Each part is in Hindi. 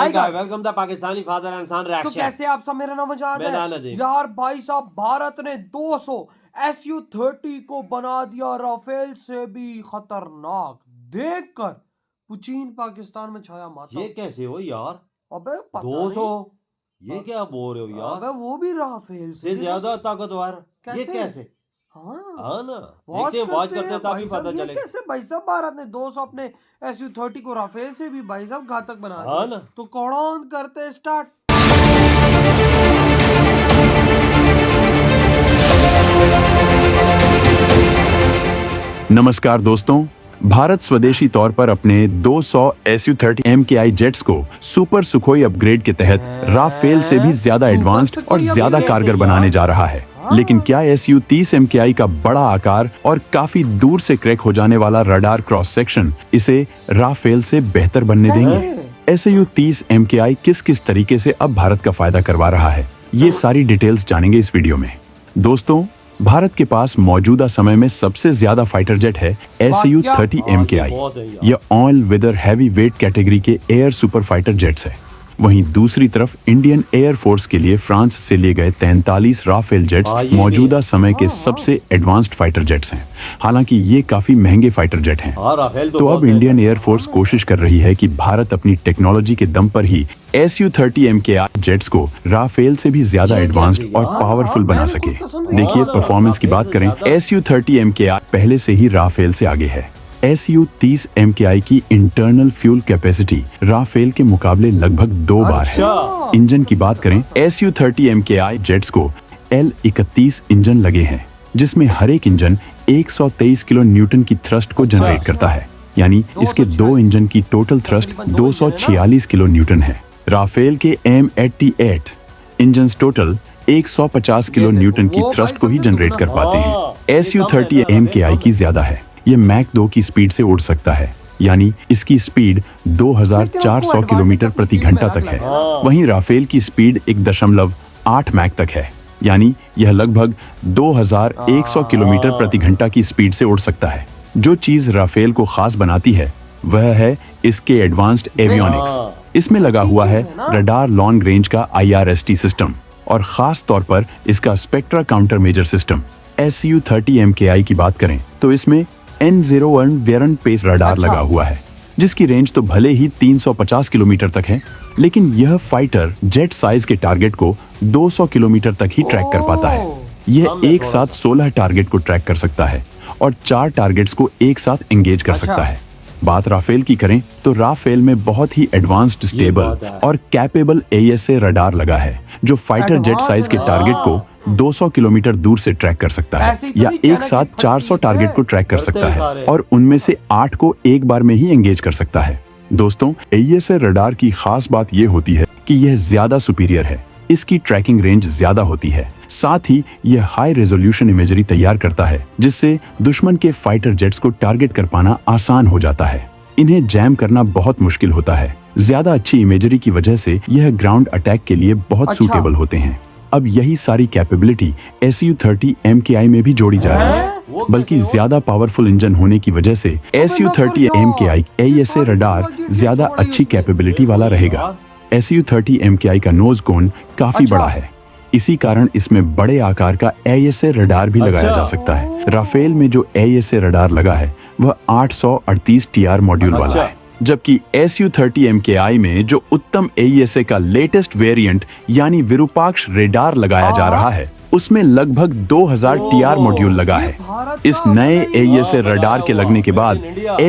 Welcome the Pakistani father and son reaction. तो कैसे आप सब, मेरा नाम आजाद है यार। भाई साहब, भारत ने 200 Su-30 को बना दिया राफेल से भी खतरनाक। देखकर पुचीन पाकिस्तान में छाया माता। ये कैसे हो यार? अबे 200? ये क्या बोल रहे हो यार? अबे वो भी राफेल से ज्यादा ताकतवर। ये कैसे? हाँ ना वॉच करते तभी पता चले कैसे। भाई साहब, भारत ने 200 अपने Su-30 को राफेल से भी भाई साहब घातक बना दिया। ना तो कौन करते स्टार्ट। नमस्कार दोस्तों, भारत स्वदेशी तौर पर अपने 200 Su-30 MKI जेट्स को सुपर सुखोई अपग्रेड के तहत राफेल से भी ज्यादा एडवांस्ड और ज्यादा कारगर बनाने जा रहा है। लेकिन क्या Su-30 MKI का बड़ा आकार और काफी दूर से क्रैक हो जाने वाला रडार क्रॉस सेक्शन इसे राफेल से बेहतर बनने देंगे? Su-30 MKI किस किस तरीके से अब भारत का फायदा करवा रहा है, ये सारी डिटेल्स जानेंगे इस वीडियो में। दोस्तों, भारत के पास मौजूदा समय में सबसे ज्यादा फाइटर जेट है Su-30 MKI। यह all weather heavy weight category के एयर सुपर फाइटर जेट्स है। वहीं दूसरी तरफ इंडियन एयर फोर्स के लिए फ्रांस से लिए गए 43 राफेल जेट्स मौजूदा समय के सबसे एडवांस्ड फाइटर जेट्स हैं। हालांकि ये काफी महंगे फाइटर जेट हैं। तो अब इंडियन एयर फोर्स कोशिश कर रही है कि भारत अपनी टेक्नोलॉजी के दम पर ही Su-30 MKI जेट्स को राफेल से भी ज्यादा एडवांस्ड और पावरफुल बना सके। देखिए, परफॉर्मेंस की बात करें, Su-30 MKI पहले से ही राफेल से आगे है। Su-30 MKI की इंटरनल फ्यूल कैपेसिटी राफेल के मुकाबले लगभग 2 बार है। इंजन की बात करें, Su-30 MKI जेट्स को L-31 इंजन लगे हैं, जिसमें हर एक इंजन 123 किलो न्यूटन की थ्रस्ट को जनरेट करता है। यानी इसके 2 इंजन की टोटल थ्रस्ट 246 किलो न्यूटन है। राफेल के M88 engine total 150 kilo Newton की थ्रस्ट को ही जनरेट कर पाते हैं। Su-30 MKI की ज्यादा है। ये मैक 2 की स्पीड से उड़ सकता है, यानी इसकी स्पीड 2400 किलोमीटर प्रति घंटा तक है। वहीं राफेल की स्पीड 1.8 मैक तक है, यानी यह लगभग 2100 किलोमीटर प्रति घंटा की स्पीड से उड़ सकता है। जो चीज राफेल को खास बनाती है वह है इसके एडवांस्ड एवियोनिक्स। इसमें लगा हुआ है रडार लॉन्ग रेंज का IRST सिस्टम और खास तौर पर इसका spectra counter measure system. Su-30 MKI की बात करें तो इसमें N01 वेरन पेस रडार लगा हुआ है, जिसकी रेंज तो भले ही 350 किलोमीटर तक है, लेकिन यह फाइटर जेट साइज के टारगेट को 200 किलोमीटर तक ही ट्रैक कर पाता है। यह एक साथ 16 टारगेट को ट्रैक कर सकता है और 4 टारगेट्स को एक साथ एंगेज कर सकता है। बात राफेल की करें तो राफेल में बहुत ही एडवांस्ड, स्टेबल और कैपेबल AESA रडार लगा है, जो फाइटर जेट साइज के टारगेट को 200 किलोमीटर दूर से ट्रैक कर सकता है या एक साथ 400 टारगेट को ट्रैक कर सकता है और उनमें से 8 को एक बार में ही एंगेज कर सकता है। दोस्तों, AESA रडार की खास बात यह होती है कि यह ज्यादा सुपीरियर है। इसकी ट्रैकिंग रेंज ज्यादा होती है, साथ ही यह हाई रेजोल्यूशन इमेजरी तैयार करता है, जिससे दुश्मन के फाइटर जेट्स को टारगेट कर पाना आसान हो जाता है। इन्हें जैम करना बहुत मुश्किल होता है। ज्यादा अच्छी इमेजरी की वजह से यह ग्राउंड अटैक के लिए बहुत सूटेबल होते हैं। अब यही सारी कैपेबिलिटी Su-30 MKI में भी जोड़ी जा रही है, बल्कि ज्यादा पावरफुल इंजन होने की वजह से Su-30 MKI AESA रडार ज्यादा अच्छी कैपेबिलिटी वाला रहेगा। Su-30 MKI का नोज कोन काफी बड़ा है, इसी कारण इसमें बड़े आकार का AESA रडार भी लगाया जा सकता है। राफेल में जो AESA रडार लगा है वह 838 TR मॉड्यूल वाला है, जबकि Su-30 MKI में जो उत्तम AESA का लेटेस्ट वेरिएंट यानी विरूपाक्ष रेडार लगाया जा रहा है, उसमें लगभग 2000 TR मॉड्यूल लगा है। इस नए AESA रडार के लगने के बाद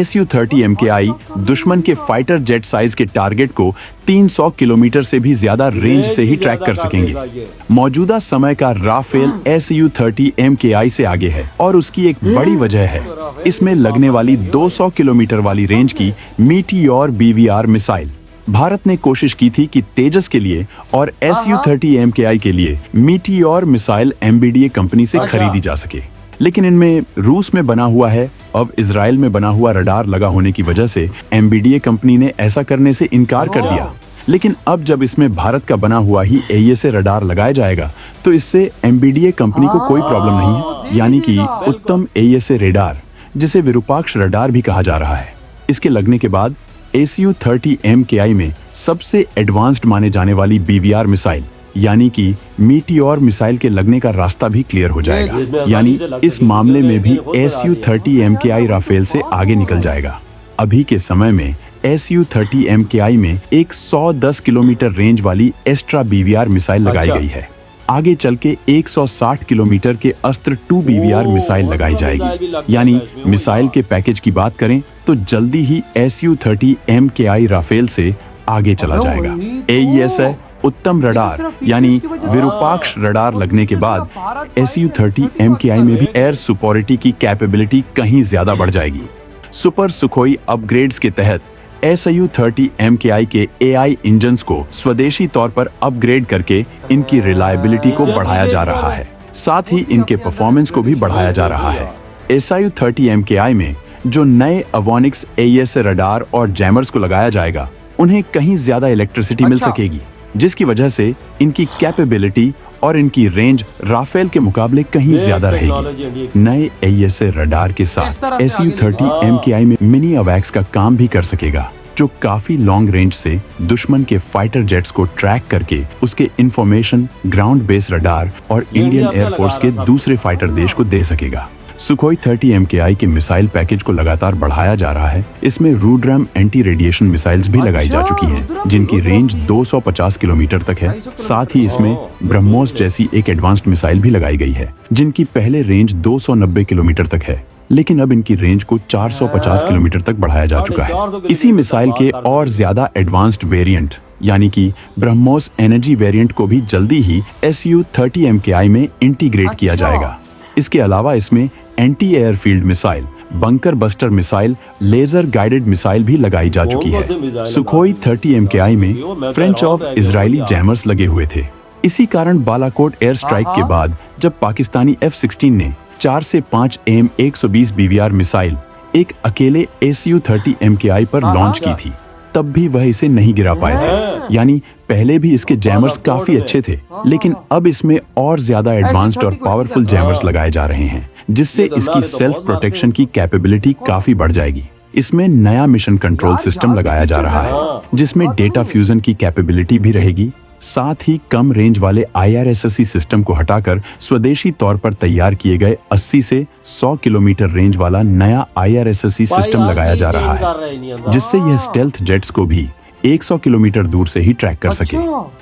Su-30 MKI दुश्मन के फाइटर जेट साइज के टारगेट को 300 किलोमीटर से भी ज्यादा रेंज से ही ट्रैक कर सकेंगे। मौजूदा समय का राफेल Su-30 MKI से आगे है और उसकी एक बड़ी वजह है इसमें लगने वाली 200 किलोमीटर वाली रेंज की मीटियोर BVR मिसाइल। भारत ने कोशिश की थी कि तेजस के लिए और Su-30 MKI के लिए मीटियोर मिसाइल MBDA कंपनी से खरीदी जा सके, लेकिन इनमें रूस में बना हुआ है। अब इजराइल में बना हुआ रडार लगा होने की वजह से MBDA कंपनी ने ऐसा करने से इनकार कर दिया। लेकिन अब जब इसमें भारत का बना हुआ ही AESA रडार लगाया जाएगा तो इससे MBDA कंपनी को कोई प्रॉब्लम नहीं है, यानी कि उत्तम AESA रेडार, जिसे विरूपाक्ष रडार भी कहा जा रहा है। इसके लगने के बाद Su-30 MKI में सबसे एडवांस्ड माने जाने वाली BVR मिसाइल यानी कि मीटियोर मिसाइल के लगने का रास्ता भी क्लियर हो जाएगा। यानी इस मामले में भी Su-30 MKI राफेल से आगे निकल जाएगा। अभी के समय में Su-30 MKI में एक 110 किलोमीटर रेंज वाली एस्ट्रा BVR मिसाइल लगाई गई है। आगे चल के 160 किलोमीटर के अस्त्र 2 BVR मिसाइल लगाई जाएगी। यानी मिसाइल के पैकेज की बात करें तो जल्दी ही Su-30 MKI राफेल से आगे चला जाएगा। AES है उत्तम रडार यानी विरूपाक्ष रडार लगने के बाद Su-30 MKI में भी एयर सुपॉरिटी की कैपेबिलिटी कहीं ज्यादा बढ़ जाएगी। सुपर सुखोई अपग्रेड्स के तहत Su-30 MKI के AI इंजन्स को स्वदेशी तौर पर अपग्रेड करके इनकी रिलायबिलिटी को बढ़ाया जा रहा है, साथ ही इनके परफॉर्मेंस को भी बढ़ाया जा रहा है। Su-30 MKI में जो नए अवॉनिक्स AES रडार और जैमर्स को लगाया जाएगा उन्हें कहीं ज्यादा इलेक्ट्रिसिटी मिल सकेगी, जिसकी वजह से इनकी कैपेबिलिटी और इनकी रेंज राफेल के मुकाबले कहीं ज्यादा रहेगी। नए AES रडार के साथ Su-30 MKI में मिनी अवैक्स का काम भी कर सकेगा, जो काफी लॉन्ग रेंज से दुश्मन के फाइटर जेट्स को ट्रैक करके उसके इंफॉर्मेशन ग्राउंड बेस रडार और इंडियन एयरफोर्स के दूसरे फाइटर देश को दे सकेगा। सुखोई 30 MKI के मिसाइल पैकेज को लगातार बढ़ाया जा रहा है। इसमें रूड्रैम एंटी रेडिएशन मिसाइल्स भी लगाई जा चुकी हैं, जिनकी रेंज 250 किलोमीटर तक है। साथ ही इसमें ब्रह्मोस जैसी एक एडवांस्ड मिसाइल भी लगाई गई है, जिनकी पहले रेंज 290 किलोमीटर तक है, लेकिन अब इनकी रेंज को 450 किलोमीटर तक बढ़ाया जा चुका है। इसी मिसाइल के और ज्यादा एडवांस्ड वेरिएंट यानी कि ब्रह्मोस एनर्जी वेरिएंट को भी जल्दी ही Su-30 MKI में इंटीग्रेट किया जाएगा। इसके अलावा इसमें anti airfield missile, bunker buster missile, laser guided missile भी लगाई जा चुकी है। सुखोई 30 MKI में फ्रेंच और इजरायली जैमर्स लगे हुए थे। इसी कारण बालाकोट एयर स्ट्राइक के बाद जब पाकिस्तानी F-16 ने 4 से 5 AIM-120 BVR मिसाइल एक अकेले Su-30 MKI पर लॉन्च की थी, तब भी वह इसे नहीं गिरा पाए थे। यानी पहले भी इसके जैमर्स काफी अच्छे थे, लेकिन अब इसमें और ज्यादा एडवांस्ड और पावरफुल जैमर्स लगाए जा रहे हैं, जिससे इसकी सेल्फ प्रोटेक्शन की कैपेबिलिटी काफी बढ़ जाएगी। इसमें नया मिशन कंट्रोल सिस्टम लगाया जा रहा है, जिसमें डेटा फ्यूजन की कैपेबिलिटी भी रहेगी। साथ ही कम रेंज वाले IRSSC सिस्टम को हटाकर स्वदेशी तौर पर तैयार किए गए 80 से 100 किलोमीटर रेंज वाला नया IRSSC सिस्टम लगाया जा रहा है, जिससे यह स्टेल्थ जेट्स को भी 100 किलोमीटर दूर से ही ट्रैक कर सके।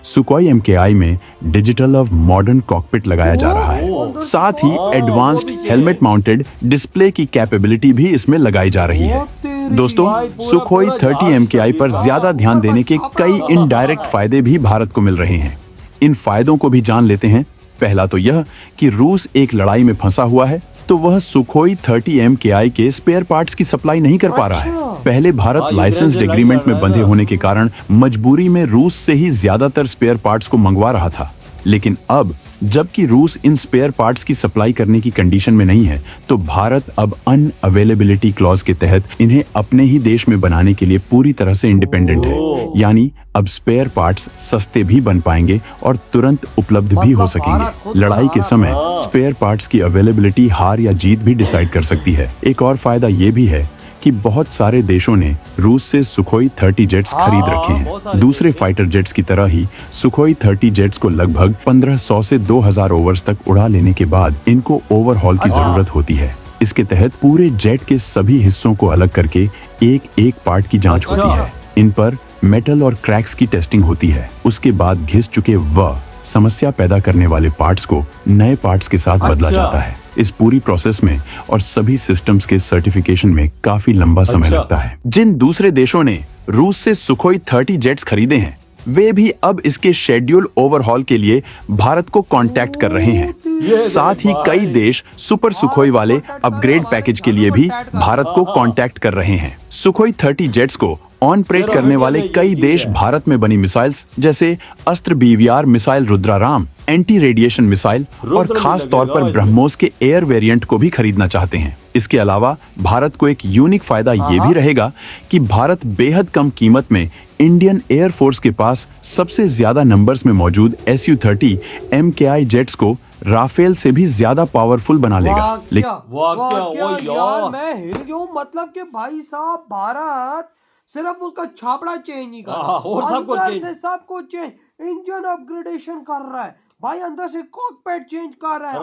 सुखोई MKI में डिजिटल ऑफ मॉडर्न कॉकपिट लगाया जा रहा है। साथ ही एडवांस्ड हेलमेट माउंटेड डिस्प्ले की कैपेबिलिटी भी इसमें लगाई जा रही है। दोस्तों, सुखोई 30 MKI पर ज्यादा ध्यान देने के कई इनडायरेक्ट फायदे भी भारत को मिल रहे हैं। इन फायदों को भी जान लेते हैं। पहला तो यह कि रूस एक लड़ाई में फंसा हुआ है, तो वह सुखोई 30 MKI के स्पेयर पार्ट्स की सप्लाई नहीं कर पा रहा है। पहले भारत लाइसेंस्ड एग्रीमेंट में बंधे होने के कारण मजबूरी में रूस से ही ज्यादातर स्पेयर पार्ट्स को मंगवा रहा था, लेकिन अब जबकि रूस इन स्पेयर पार्ट्स की सप्लाई करने की कंडीशन में नहीं है, तो भारत अब अनअवेलेबिलिटी क्लॉज के तहत इन्हें अपने ही देश में बनाने के लिए पूरी तरह से इंडिपेंडेंट है। यानी अब स्पेयर पार्ट्स सस्ते भी बन पाएंगे और तुरंत उपलब्ध भी हो सकेंगे। लड़ाई के समय स्पेयर पार्ट्स की अवेलेबिलिटी हार या जीत भी डिसाइड कर सकती है। एक और फायदा ये भी है कि बहुत सारे देशों ने रूस से सुखोई 30 जेट्स खरीद रखे हैं। दूसरे फाइटर जेट्स की तरह ही सुखोई 30 जेट्स को लगभग 1500 से 2000 ओवर्स तक उड़ा लेने के बाद इनको ओवरहॉल की जरूरत होती है। इसके तहत पूरे जेट के सभी हिस्सों को अलग करके एक एक पार्ट की जांच होती है। इन पर मेटल और क्रैक्स की टेस्टिंग होती है। उसके बाद घिस चुके व समस्या पैदा करने वाले पार्ट्स को नए पार्ट्स के साथ बदला जाता है। इस पूरी प्रोसेस में और सभी सिस्टम्स के सर्टिफिकेशन में काफी लंबा समय लगता है। जिन दूसरे देशों ने रूस से सुखोई 30 जेट्स खरीदे हैं, वे भी अब इसके शेड्यूल ओवरहॉल के लिए भारत को कांटेक्ट कर रहे हैं। साथ ही कई देश सुपर सुखोई वाले अपग्रेड पैकेज के लिए भी भारत को कांटेक्ट कर रहे हैं। सुखोई 30 जेट्स को ऑन परेड करने वाले कई देश भारत में बनी मिसाइल्स जैसे Astra BVR missile Rudram, anti radiation missile और खास तौर पर ब्रह्मोस के एयर वेरिएंट को भी खरीदना चाहते हैं। इसके अलावा भारत को एक यूनिक फायदा ये भी रहेगा कि भारत बेहद कम कीमत में इंडियन एयर फोर्स के पास सबसे ज्यादा नंबर्स में मौजूद Su-30 MKI जेट्स को राफेल से भी ज्यादा पावरफुल बना लेगा। वाह क्या यार, मैं हिल गया हूं। मतलब कि भाई साहब भारत सिर्फ उसका छापड़ा चेंज नहीं कर रहा, और सब कुछ अंदर चेंज। से सब कुछ चेंज, इंजन अपग्रेडेशन कर रहा है भाई, अंदर से कॉकपिट चेंज कर रहा है,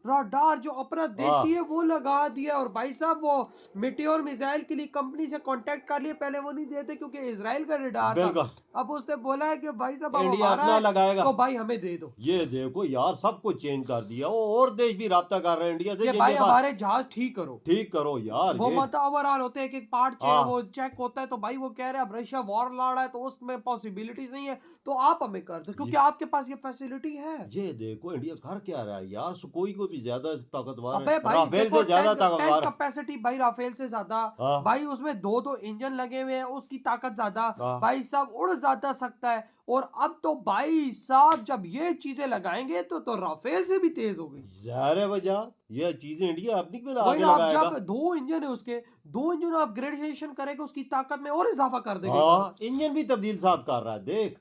रडार जो अपना देसी है वो लगा दिया। और भाई साहब वो मिटियोर मिसाइल के लिए कंपनी से कांटेक्ट कर लिए, पहले वो नहीं देते क्योंकि इजराइल का रडार था, अब उसने बोला है कि भाई साहब इंडिया अपना लगाएगा तो भाई हमें दे दो। ये देखो यार सब कुछ चेंज कर दिया, और देश भी राब्ता कर रहे हैं इंडिया से, भाई हमारे जहाज ठीक करो यार। वो मतलब ओवरऑल होते हैं, एक पार्ट चाहिए वो चेक होता है, तो भाई वो कह रहे हैं अब रशिया वॉर लड़ रहा है तो उसमें पॉसिबिलिटीज नहीं है, तो आप हमें कर दो क्योंकि आपके पास ये फैसिलिटी है। ये देखो इंडिया कर क्या रहा है यार, सुकोई को भी ज्यादा ताकतवर अबे है, भाई राफेल से ज्यादा ताकतवर कैपेसिटी भाई राफेल से ज्यादा, भाई उसमें दो इंजन लगे हुए हैं, उसकी ताकत ज्यादा, भाई साहब उड़ ज्यादा सकता है। और अब तो भाई साहब जब ये चीजें लगाएंगे तो राफेल से भी तेज हो गई, ज़ाहिर है वजह ये चीजें इंडिया अपनी में वही आगे आप लगाएगा। जब 2 इंजन है उसके, 2 इंजन अपग्रेडेशन करेगा उसकी ताकत में और इजाफा कर देगा, इंजन भी तब्दील साथ कर रहा है देख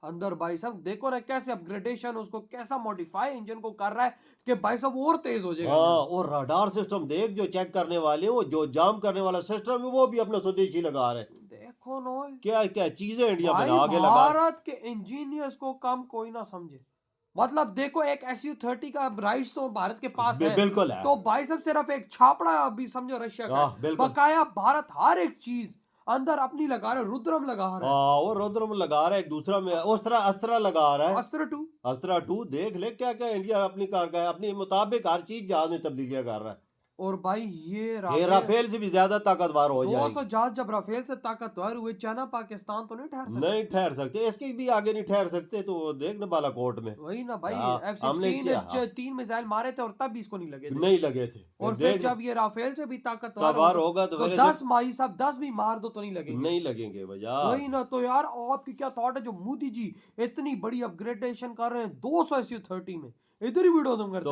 अंदर भाई साहब देखो ना कैसे अपग्रेडेशन उसको कैसा मॉडिफाई इंजन को कर रहा है कि भाई साहब और तेज हो जाएगा। और रडार सिस्टम देख, जो चेक करने वाले वो जो जाम करने वाला सिस्टम है वो भी अपना स्वदेशी लगा रहे हैं। देखो नो क्या क्या चीजें इंडिया में भाई आगे लगा भारत के इंजीनियर्स को कम कोई ना समझे, मतलब देखो एक SU-30 का राइट्स तो भारत के पास है, बिल्कुल है, तो भाई साहब सिर्फ एक छापड़ा अभी समझो रशिया का, बकाया भारत हर एक चीज अंदर अपनी लगा रहा है, रुद्रम लगा रहा है, और रुद्रम लगा रहा है, एक दूसरा में अस्त्रा लगा रहा है, अस्त्र 2 देख ले क्या क्या इंडिया अपनी कार का अपने मुताबिक हर चीज जहाज में तब्दीलियां कर रहा है। और भाई ये राफेल से भी ज्यादा ताकतवर हो जाएगी। 200 जहाज जब राफेल से ताकतवर हुए, चाइना पाकिस्तान तो नहीं ठहर सकते, इसके भी आगे नहीं ठहर सकते, तो देखना बालाकोट में वही ना भाई, F-16 3 मिसाइल मारे थे और तब भी इसको नहीं लगे थे। और फिर जब ये राफेल से भी ताकतवर होगा तो 10 भाई साहब 10 भी मार दो तो नहीं लगेंगे वजह वही ना। तो यार आपकी क्या थॉट है जो मोदी जी इतनी बड़ी अपग्रेडेशन कर रहे हैं 200 SU-30 में, इधर ही वीडियो तुम करते